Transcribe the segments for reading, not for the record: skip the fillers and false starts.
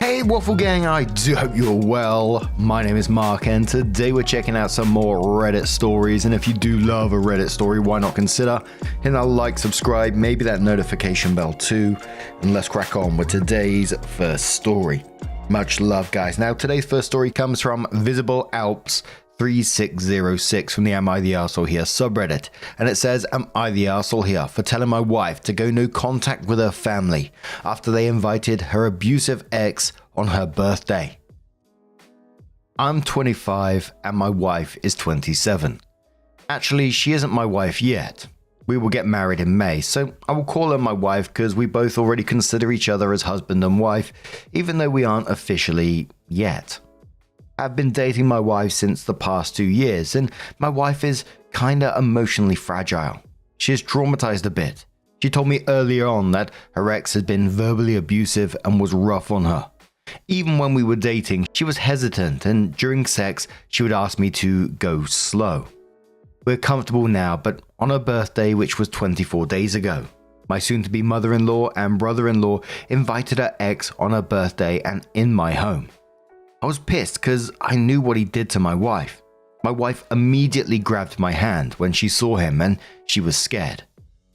Hey Waffle Gang, I do hope you're well. My name is Mark and today we're checking out some more Reddit stories, and if you do love a Reddit story, why not consider hitting that like, subscribe, maybe that notification bell too, and let's crack on with today's first story. Much love guys. Now today's first story comes from Visible Alps 3606 from the Am I the Arsehole Here subreddit, and it says, am I the arsehole here for telling my wife to go no contact with her family after they invited her abusive ex on her birthday? I'm 25 and my wife is 27. Actually, she isn't my wife yet. We will get married in May, so I will call her my wife because we both already consider each other as husband and wife, even though we aren't officially yet. I've been dating my wife since the past 2 years, and my wife is kinda emotionally fragile. She is traumatized a bit. She told me earlier on that her ex had been verbally abusive and was rough on her. Even when we were dating, she was hesitant, and during sex, she would ask me to go slow. We're comfortable now, but on her birthday, which was 24 days ago, my soon-to-be mother-in-law and brother-in-law invited her ex on her birthday and in my home. I was pissed because I knew what he did to my wife. My wife immediately grabbed my hand when she saw him and she was scared.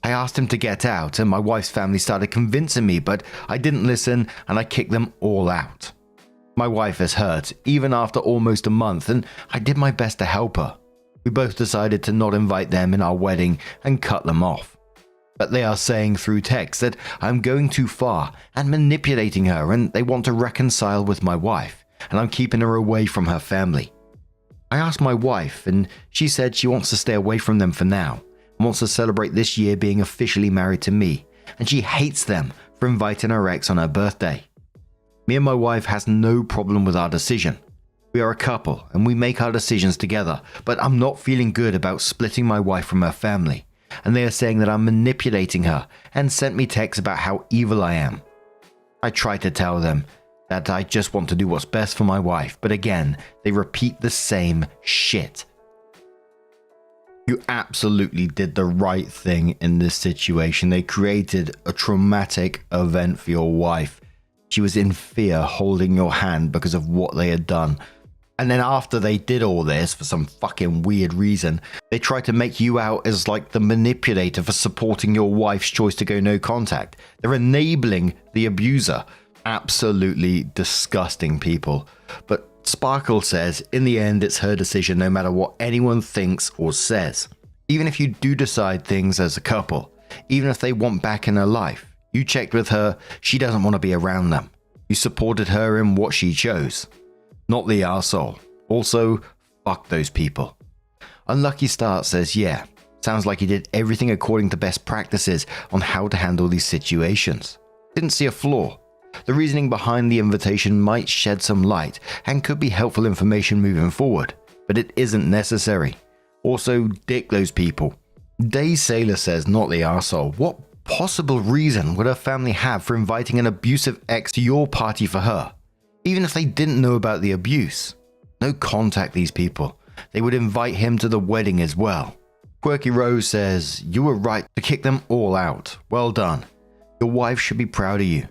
I asked him to get out and my wife's family started convincing me, but I didn't listen and I kicked them all out. My wife is hurt even after almost a month, and I did my best to help her. We both decided to not invite them in our wedding and cut them off. But they are saying through text that I'm going too far and manipulating her, and they want to reconcile with my wife, and I'm keeping her away from her family. I asked my wife and she said she wants to stay away from them for now and wants to celebrate this year being officially married to me, and she hates them for inviting her ex on her birthday. Me and my wife has no problem with our decision. We are a couple and we make our decisions together, but I'm not feeling good about splitting my wife from her family, and they are saying that I'm manipulating her and sent me texts about how evil I am. I tried to tell them that I just want to do what's best for my wife, but again, they repeat the same shit. You absolutely did the right thing in this situation. They created a traumatic event for your wife. She was in fear holding your hand because of what they had done. And then after they did all this, for some fucking weird reason, they tried to make you out as like the manipulator for supporting your wife's choice to go no contact. They're enabling the abuser. Absolutely disgusting people. But Sparkle says, in the end, it's her decision no matter what anyone thinks or says. Even if you do decide things as a couple, even if they want back in her life, you checked with her, she doesn't want to be around them. You supported her in what she chose. Not the arsehole. Also, fuck those people. Unlucky Start says, yeah, sounds like he did everything according to best practices on how to handle these situations. Didn't see a flaw. The reasoning behind the invitation might shed some light and could be helpful information moving forward, but it isn't necessary. Also, dick those people. Day Sailor says, not the arsehole. What possible reason would her family have for inviting an abusive ex to your party for her, even if they didn't know about the abuse? No contact these people. They would invite him to the wedding as well. Quirky Rose says, you were right to kick them all out. Well done. Your wife should be proud of you.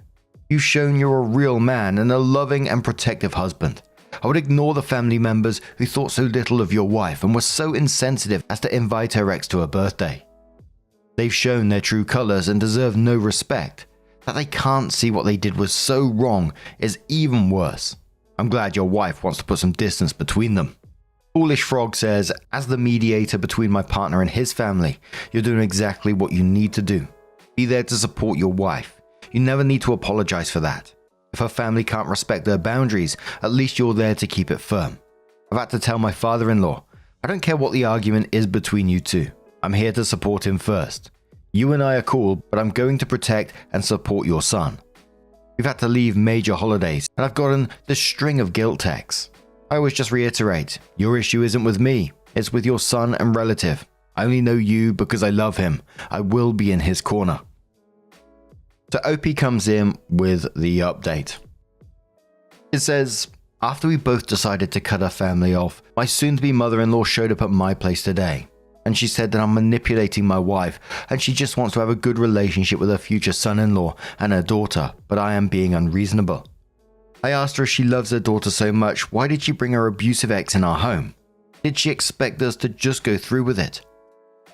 You've shown you're a real man and a loving and protective husband. I would ignore the family members who thought so little of your wife and were so insensitive as to invite her ex to her birthday. They've shown their true colors and deserve no respect. That they can't see what they did was so wrong is even worse. I'm glad your wife wants to put some distance between them. Foolish Frog says, as the mediator between my partner and his family, you're doing exactly what you need to do. Be there to support your wife. You never need to apologize for that. If her family can't respect their boundaries, at least you're there to keep it firm. I've had to tell my father-in-law, I don't care what the argument is between you two. I'm here to support him first. You and I are cool, but I'm going to protect and support your son. We've had to leave major holidays, and I've gotten this string of guilt texts. I always just reiterate, your issue isn't with me, it's with your son and relative. I only know you because I love him. I will be in his corner. So OP comes in with the update. It says, after we both decided to cut our family off, my soon-to-be mother-in-law showed up at my place today. And she said that I'm manipulating my wife and she just wants to have a good relationship with her future son-in-law and her daughter, but I am being unreasonable. I asked her if she loves her daughter so much, why did she bring her abusive ex in our home? Did she expect us to just go through with it?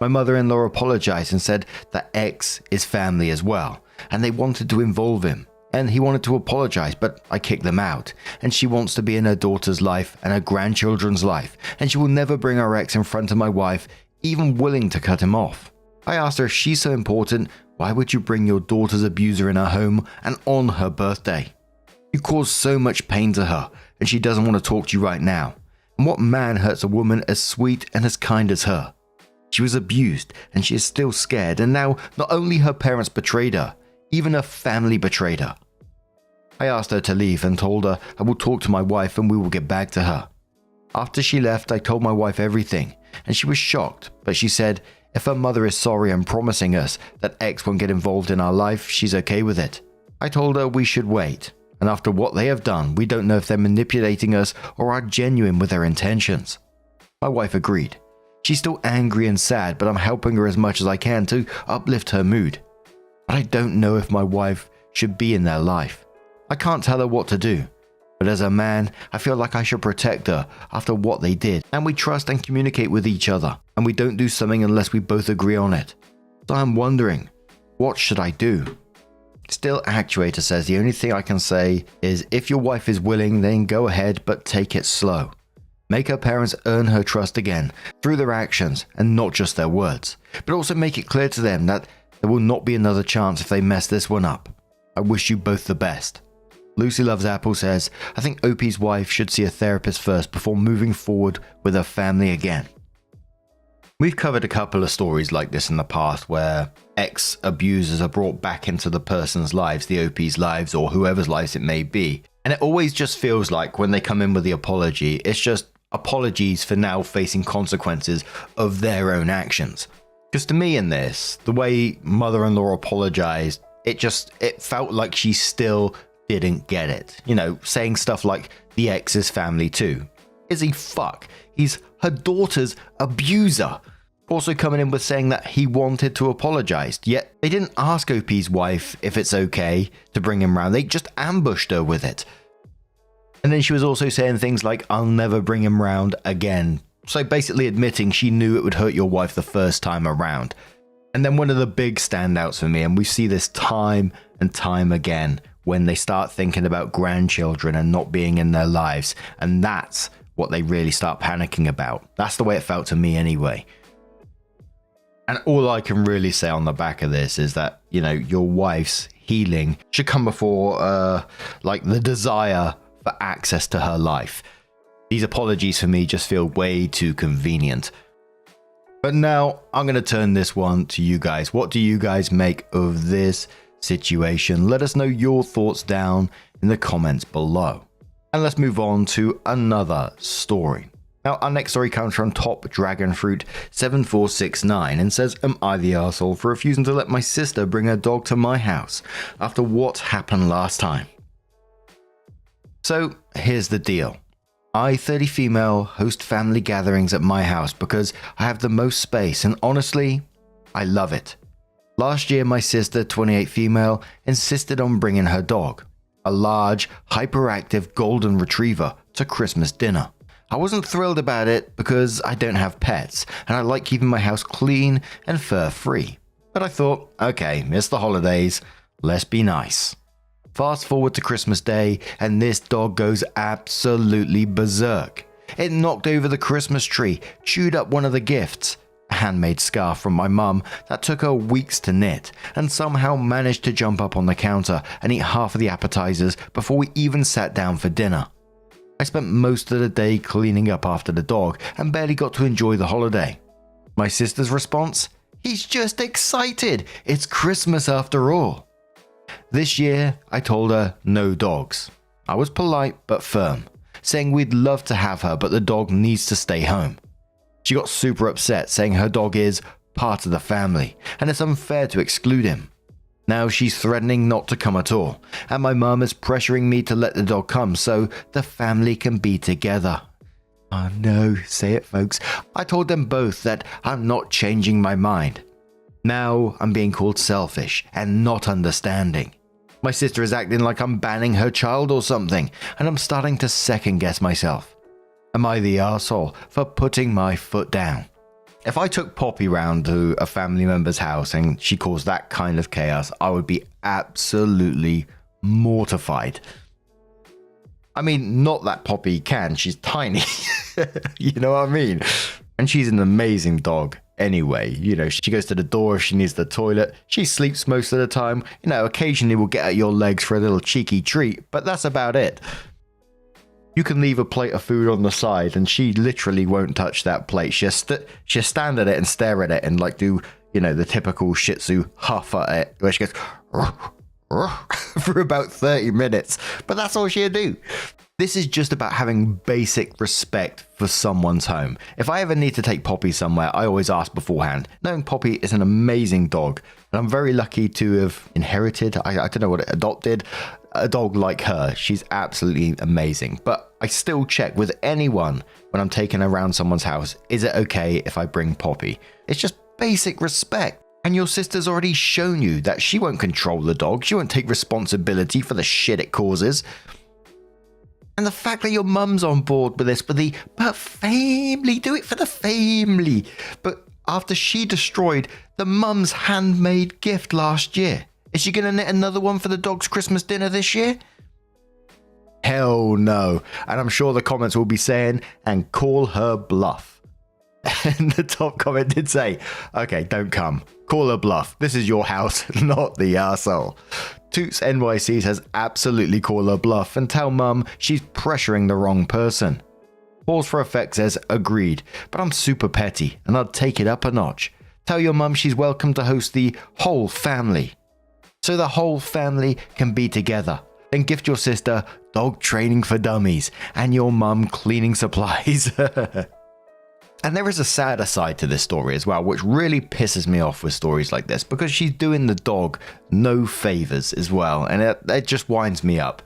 My mother-in-law apologized and said that ex is family as well, and they wanted to involve him, and he wanted to apologize, but I kicked them out, and she wants to be in her daughter's life and her grandchildren's life, and she will never bring her ex in front of my wife, even willing to cut him off. I asked her if she's so important, why would you bring your daughter's abuser in her home and on her birthday? You caused so much pain to her, and she doesn't want to talk to you right now. And what man hurts a woman as sweet and as kind as her? She was abused, and she is still scared, and now not only her parents betrayed her, even her family betrayed her. I asked her to leave and told her I will talk to my wife and we will get back to her. After she left, I told my wife everything, and she was shocked, but she said if her mother is sorry and promising us that ex won't get involved in our life, she's okay with it. I told her we should wait, and after what they have done, we don't know if they're manipulating us or are genuine with their intentions. My wife agreed. She's still angry and sad, but I'm helping her as much as I can to uplift her mood. But I don't know if my wife should be in their life. I can't tell her what to do. But as a man, I feel like I should protect her after what they did, and we trust and communicate with each other, and we don't do something unless we both agree on it. So I'm wondering, what should I do? Still Actuator says the only thing I can say is if your wife is willing, then go ahead, but take it slow. Make her parents earn her trust again through their actions and not just their words, but also make it clear to them that there will not be another chance if they mess this one up. I wish you both the best. Lucy Loves Apple says, I think OP's wife should see a therapist first before moving forward with her family again. We've covered a couple of stories like this in the past where ex-abusers are brought back into the person's lives, the OP's lives or whoever's lives it may be. And it always just feels like when they come in with the apology, it's just apologies for now facing consequences of their own actions. Because to me in this, the way mother-in-law apologized, it felt like she still didn't get it. You know, saying stuff like the ex is family too. Is he fuck? He's her daughter's abuser. Also coming in with saying that he wanted to apologize, yet they didn't ask OP's wife if it's okay to bring him round. They just ambushed her with it. And then she was also saying things like, I'll never bring him round again. So basically admitting she knew it would hurt your wife the first time around. And then one of the big standouts for me, and we see this time and time again, when they start thinking about grandchildren and not being in their lives. And that's what they really start panicking about. That's the way it felt to me anyway. And all I can really say on the back of this is that, you know, your wife's healing should come before like the desire for access to her life. These apologies for me just feel way too convenient. But now I'm going to turn this one to you guys. What do you guys make of this situation? Let us know your thoughts down in the comments below. And let's move on to another story. Now, our next story comes from Top Dragonfruit 7469 and says, am I the arsehole for refusing to let my sister bring her dog to my house after what happened last time? So here's the deal. I, 30 female, host family gatherings at my house because I have the most space, and honestly, I love it. Last year, my sister, 28 female, insisted on bringing her dog, a large, hyperactive golden retriever, to Christmas dinner. I wasn't thrilled about it because I don't have pets, and I like keeping my house clean and fur-free. But I thought, okay, it's the holidays, let's be nice. Fast forward to Christmas Day, and this dog goes absolutely berserk. It knocked over the Christmas tree, chewed up one of the gifts, a handmade scarf from my mum that took her weeks to knit, and somehow managed to jump up on the counter and eat half of the appetizers before we even sat down for dinner. I spent most of the day cleaning up after the dog and barely got to enjoy the holiday. My sister's response? He's just excited. It's Christmas after all. This year, I told her no dogs. I was polite but firm, saying we'd love to have her, but the dog needs to stay home. She got super upset, saying her dog is part of the family, and it's unfair to exclude him. Now she's threatening not to come at all, and my mum is pressuring me to let the dog come so the family can be together. Oh no, say it folks. I told them both that I'm not changing my mind. Now I'm being called selfish and not understanding. My sister is acting like I'm banning her child or something, and I'm starting to second guess myself. Am I the arsehole for putting my foot down? If I took Poppy round to a family member's house and she caused that kind of chaos, I would be absolutely mortified. I mean, not that Poppy can, she's tiny. You know what I mean? And she's an amazing dog anyway. You know, she goes to the door if she needs the toilet. She sleeps most of the time. You know, occasionally we'll get at your legs for a little cheeky treat, but that's about it. You can leave a plate of food on the side and she literally won't touch that plate. She'll stand at it and stare at it and like do, you know, the typical Shih Tzu huff at it where she goes for about 30 minutes. But that's all she'll do. This is just about having basic respect for someone's home. If I ever need to take Poppy somewhere, I always ask beforehand. Knowing Poppy is an amazing dog, and I'm very lucky to have inherited, I don't know what, adopted a dog like her. She's absolutely amazing. But I still check with anyone when I'm taking her around someone's house, is it okay if I bring Poppy? It's just basic respect. And your sister's already shown you that she won't control the dog. She won't take responsibility for the shit it causes. And the fact that your mum's on board with this, but family, do it for the family. But after she destroyed the mum's handmade gift last year, is she going to knit another one for the dog's Christmas dinner this year? Hell no. And I'm sure the comments will be saying, and call her bluff. And the top comment did say, okay, don't come. Call her bluff. This is your house, not the arsehole. Toots NYC says absolutely call her bluff and tell mum she's pressuring the wrong person. Pause for effect says agreed, but I'm super petty and I'd take it up a notch. Tell your mum she's welcome to host the whole family. So the whole family can be together. Then gift your sister dog training for dummies and your mum cleaning supplies. And there is a sadder side to this story as well, which really pisses me off with stories like this, because she's doing the dog no favors as well, and it just winds me up.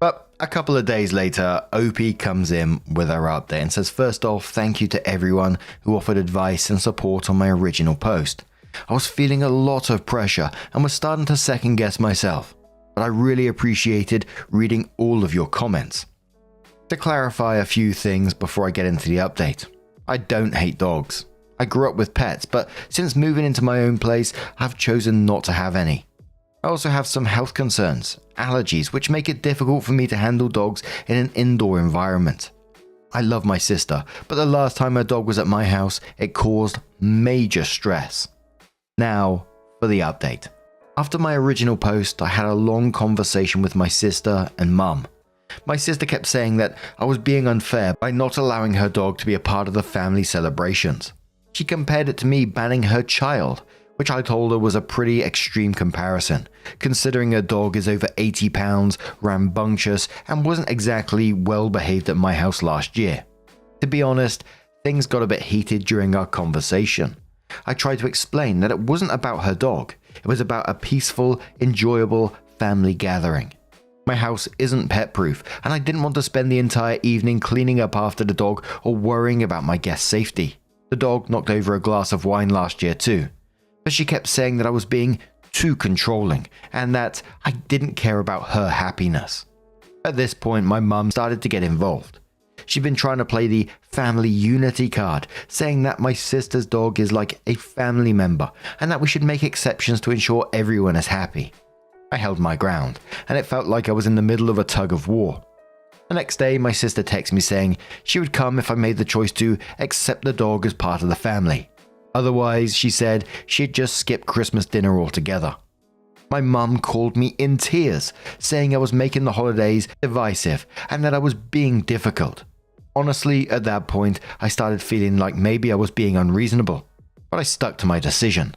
But a couple of days later, Opie comes in with her update and says, first off, thank you to everyone who offered advice and support on my original post. I was feeling a lot of pressure and was starting to second guess myself, but I really appreciated reading all of your comments. To clarify a few things before I get into the update, I don't hate dogs. I grew up with pets, but since moving into my own place, I've chosen not to have any. I also have some health concerns, allergies, which make it difficult for me to handle dogs in an indoor environment. I love my sister, but the last time her dog was at my house, it caused major stress. Now, for the update. After my original post, I had a long conversation with my sister and mum. My sister kept saying that I was being unfair by not allowing her dog to be a part of the family celebrations. She compared it to me banning her child, which I told her was a pretty extreme comparison, considering her dog is over 80 pounds, rambunctious, and wasn't exactly well behaved at my house last year. To be honest, things got a bit heated during our conversation. I tried to explain that it wasn't about her dog, it was about a peaceful, enjoyable family gathering. My house isn't pet proof, and I didn't want to spend the entire evening cleaning up after the dog or worrying about my guest's safety. The dog knocked over a glass of wine last year too, but she kept saying that I was being too controlling and that I didn't care about her happiness. At this point, my mum started to get involved. She'd been trying to play the family unity card, saying that my sister's dog is like a family member and that we should make exceptions to ensure everyone is happy. I held my ground, and it felt like I was in the middle of a tug of war. The next day, my sister texted me saying she would come if I made the choice to accept the dog as part of the family. Otherwise, she said she'd just skip Christmas dinner altogether. My mum called me in tears, saying I was making the holidays divisive and that I was being difficult. Honestly, at that point, I started feeling like maybe I was being unreasonable, but I stuck to my decision.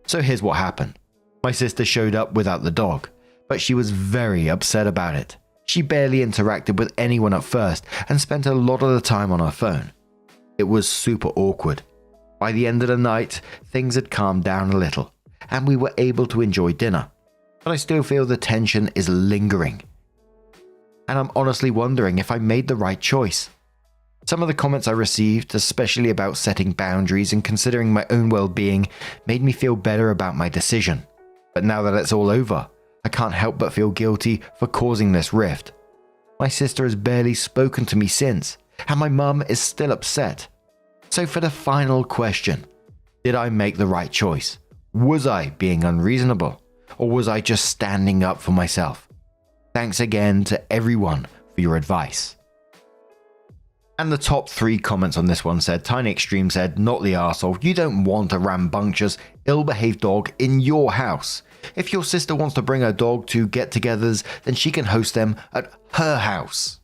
So here's what happened. My sister showed up without the dog, but she was very upset about it. She barely interacted with anyone at first and spent a lot of the time on her phone. It was super awkward. By the end of the night, things had calmed down a little, and we were able to enjoy dinner. But I still feel the tension is lingering. And I'm honestly wondering if I made the right choice. Some of the comments I received, especially about setting boundaries and considering my own well-being, made me feel better about my decision. But now that it's all over, I can't help but feel guilty for causing this rift. My sister has barely spoken to me since, and my mum is still upset. So for the final question, did I make the right choice? Was I being unreasonable? Or was I just standing up for myself? Thanks again to everyone for your advice. And the top 3 comments on this one said, Tiny Extreme said, not the arsehole, you don't want a rambunctious, ill-behaved dog in your house. If your sister wants to bring her dog to get-togethers, then she can host them at her house.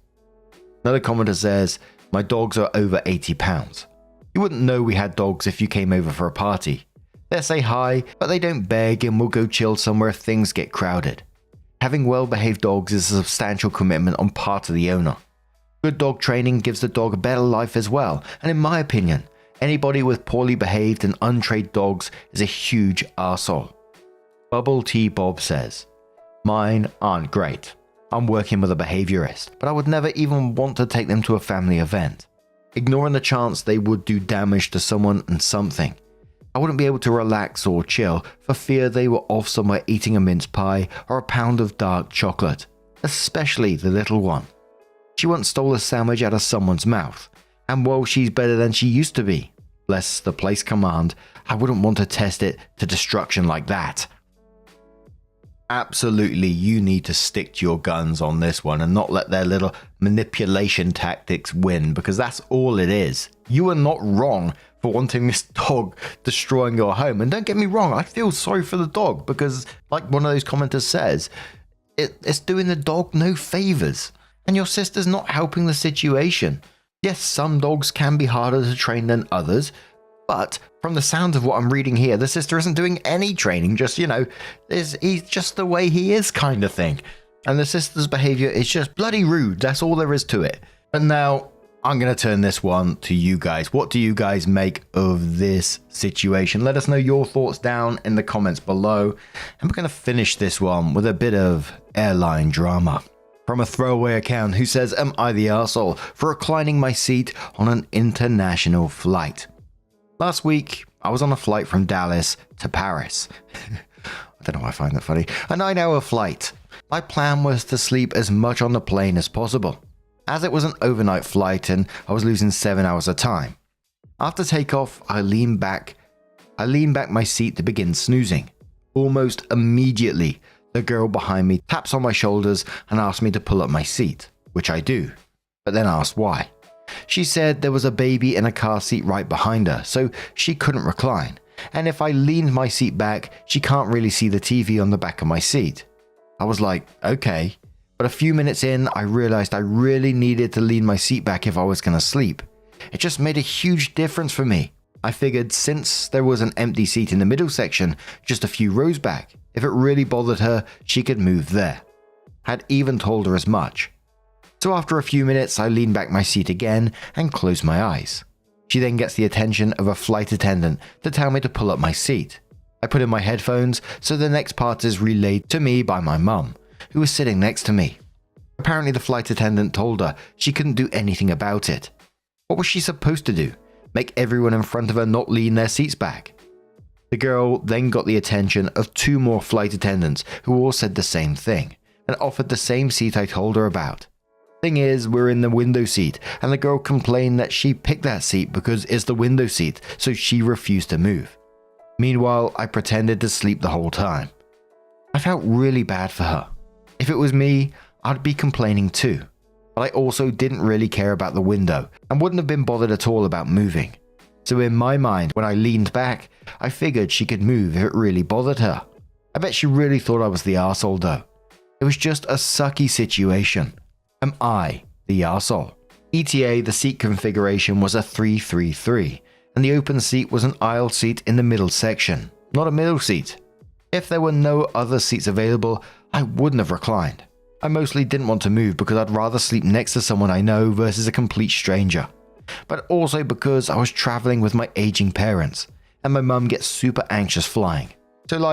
Another commenter says, my dogs are over 80 pounds. You wouldn't know we had dogs if you came over for a party. They say hi, but they don't beg and will go chill somewhere if things get crowded. Having well-behaved dogs is a substantial commitment on part of the owner. Good dog training gives the dog a better life as well, and in my opinion, anybody with poorly behaved and untrained dogs is a huge arsehole. Bubble Tea Bob says, mine aren't great. I'm working with a behaviorist, but I would never even want to take them to a family event. Ignoring the chance they would do damage to someone and something. I wouldn't be able to relax or chill for fear they were off somewhere eating a mince pie or a pound of dark chocolate, especially the little one. She once stole a sandwich out of someone's mouth, and while she's better than she used to be, bless the place command, I wouldn't want to test it to destruction like that. Absolutely, you need to stick to your guns on this one and not let their little manipulation tactics win, because that's all it is. You are not wrong for wanting this dog destroying your home. And don't get me wrong, I feel sorry for the dog because, like one of those commenters says, it's doing the dog no favors. And your sister's not helping the situation. Yes, some dogs can be harder to train than others, but from the sound of what I'm reading here, the sister isn't doing any training, just, he's just the way he is kind of thing. And the sister's behavior is just bloody rude. That's all there is to it. But now I'm going to turn this one to you guys. What do you guys make of this situation? Let us know your thoughts down in the comments below. And we're going to finish this one with a bit of airline drama. From a throwaway account who says, am I the arsehole for reclining my seat on an international flight? Last week, I was on a flight from Dallas to Paris. I don't know why I find that funny. A 9-hour flight. My plan was to sleep as much on the plane as possible, as it was an overnight flight and I was losing 7 hours of time. After takeoff, I leaned back my seat to begin snoozing. Almost immediately, the girl behind me taps on my shoulders and asks me to pull up my seat, which I do, but then asked why. She said there was a baby in a car seat right behind her, so she couldn't recline, and if I leaned my seat back, she can't really see the TV on the back of my seat. I was like, okay, but a few minutes in, I realized I really needed to lean my seat back if I was going to sleep. It just made a huge difference for me. I figured since there was an empty seat in the middle section, just a few rows back, if it really bothered her, she could move there. Had even told her as much. So after a few minutes, I leaned back my seat again and closed my eyes. She then gets the attention of a flight attendant to tell me to pull up my seat. I put in my headphones, so the next part is relayed to me by my mum, who was sitting next to me. Apparently the flight attendant told her she couldn't do anything about it. What was she supposed to do? Make everyone in front of her not lean their seats back? The girl then got the attention of 2 more flight attendants who all said the same thing and offered the same seat I told her about. Thing is, we're in the window seat and the girl complained that she picked that seat because it's the window seat, so she refused to move. Meanwhile, I pretended to sleep the whole time. I felt really bad for her. If it was me, I'd be complaining too, but I also didn't really care about the window and wouldn't have been bothered at all about moving. So in my mind, when I leaned back, I figured she could move if it really bothered her. I bet she really thought I was the arsehole though. It was just a sucky situation. Am I the arsehole? ETA, the seat configuration was a 333, and the open seat was an aisle seat in the middle section, not a middle seat. If there were no other seats available, I wouldn't have reclined. I mostly didn't want to move because I'd rather sleep next to someone I know versus a complete stranger. But also because I was traveling with my aging parents, and my mum gets super anxious flying. So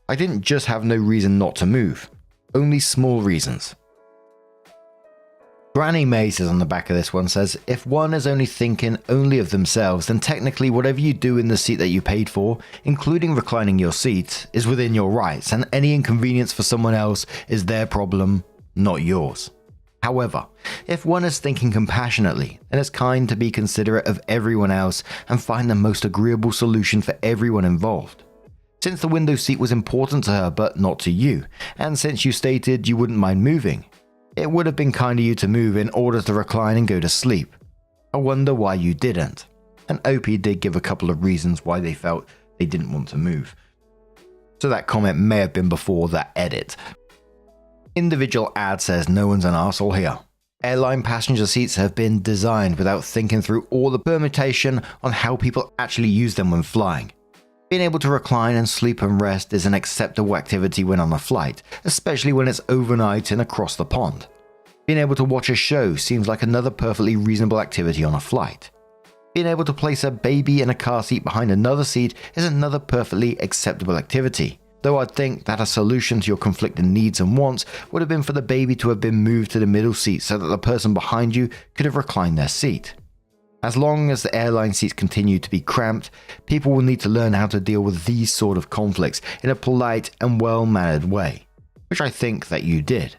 I didn't just have no reason not to move, only small reasons. Granny May says on the back of this one says, if one is only thinking only of themselves, then technically whatever you do in the seat that you paid for, including reclining your seat, is within your rights, and any inconvenience for someone else is their problem, not yours. However, if one is thinking compassionately, then it's kind to be considerate of everyone else and find the most agreeable solution for everyone involved. Since the window seat was important to her but not to you, and since you stated you wouldn't mind moving, it would have been kind of you to move in order to recline and go to sleep. I wonder why you didn't. And OP did give a couple of reasons why they felt they didn't want to move. So that comment may have been before that edit. Individual ad says no one's an arsehole here. Airline passenger seats have been designed without thinking through all the permutation on how people actually use them when flying. Being able to recline and sleep and rest is an acceptable activity when on a flight, especially when it's overnight and across the pond. Being able to watch a show seems like another perfectly reasonable activity on a flight. Being able to place a baby in a car seat behind another seat is another perfectly acceptable activity, though I'd think that a solution to your conflicting needs and wants would have been for the baby to have been moved to the middle seat so that the person behind you could have reclined their seat. As long as the airline seats continue to be cramped, people will need to learn how to deal with these sort of conflicts in a polite and well-mannered way, which I think that you did.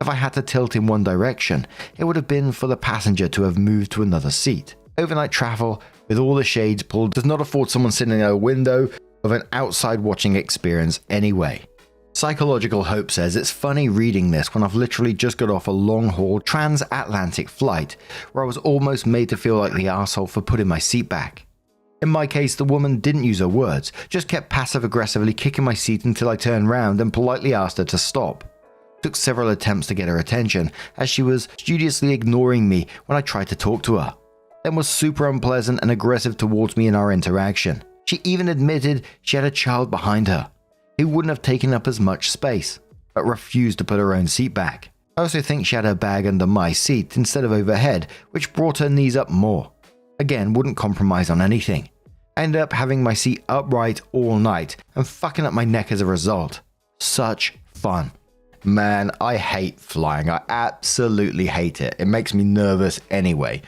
If I had to tilt in one direction, it would have been for the passenger to have moved to another seat. Overnight travel, with all the shades pulled, does not afford someone sitting at a window of an outside watching experience anyway. Psychological Hope says it's funny reading this when I've literally just got off a long-haul transatlantic flight where I was almost made to feel like the arsehole for putting my seat back. In my case, the woman didn't use her words, just kept passive-aggressively kicking my seat until I turned round and politely asked her to stop. It took several attempts to get her attention as she was studiously ignoring me when I tried to talk to her, then was super unpleasant and aggressive towards me in our interaction. She even admitted she had a child behind her who wouldn't have taken up as much space, but refused to put her own seat back. I also think she had her bag under my seat instead of overhead, which brought her knees up more. Again, wouldn't compromise on anything. I ended up having my seat upright all night and fucking up my neck as a result. Such fun. Man, I hate flying. I absolutely hate it. It makes me nervous anyway.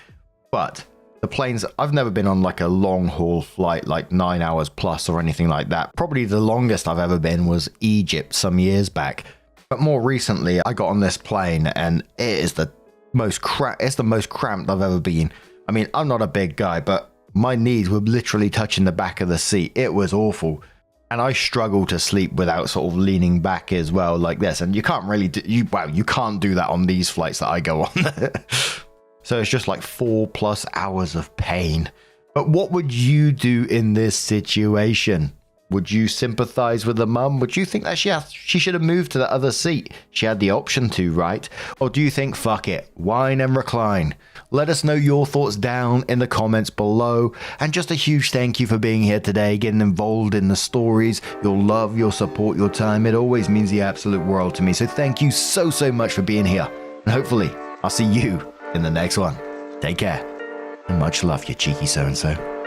But the planes, I've never been on like a long haul flight, like 9 hours plus or anything like that. Probably the longest I've ever been was Egypt some years back. But more recently, I got on this plane and it is the most cramped I've ever been. I mean, I'm not a big guy, but my knees were literally touching the back of the seat. It was awful. And I struggle to sleep without sort of leaning back as well like this. And you can't really do, you can't do that on these flights that I go on. So it's just like 4+ hours of pain. But what would you do in this situation? Would you sympathize with the mum? Would you think that she should have moved to the other seat? She had the option to, right? Or do you think, fuck it, whine and recline? Let us know your thoughts down in the comments below. And just a huge thank you for being here today, getting involved in the stories, your love, your support, your time. It always means the absolute world to me. So thank you so much for being here. And hopefully I'll see you in the next one. Take care. And much love, you cheeky so-and-so.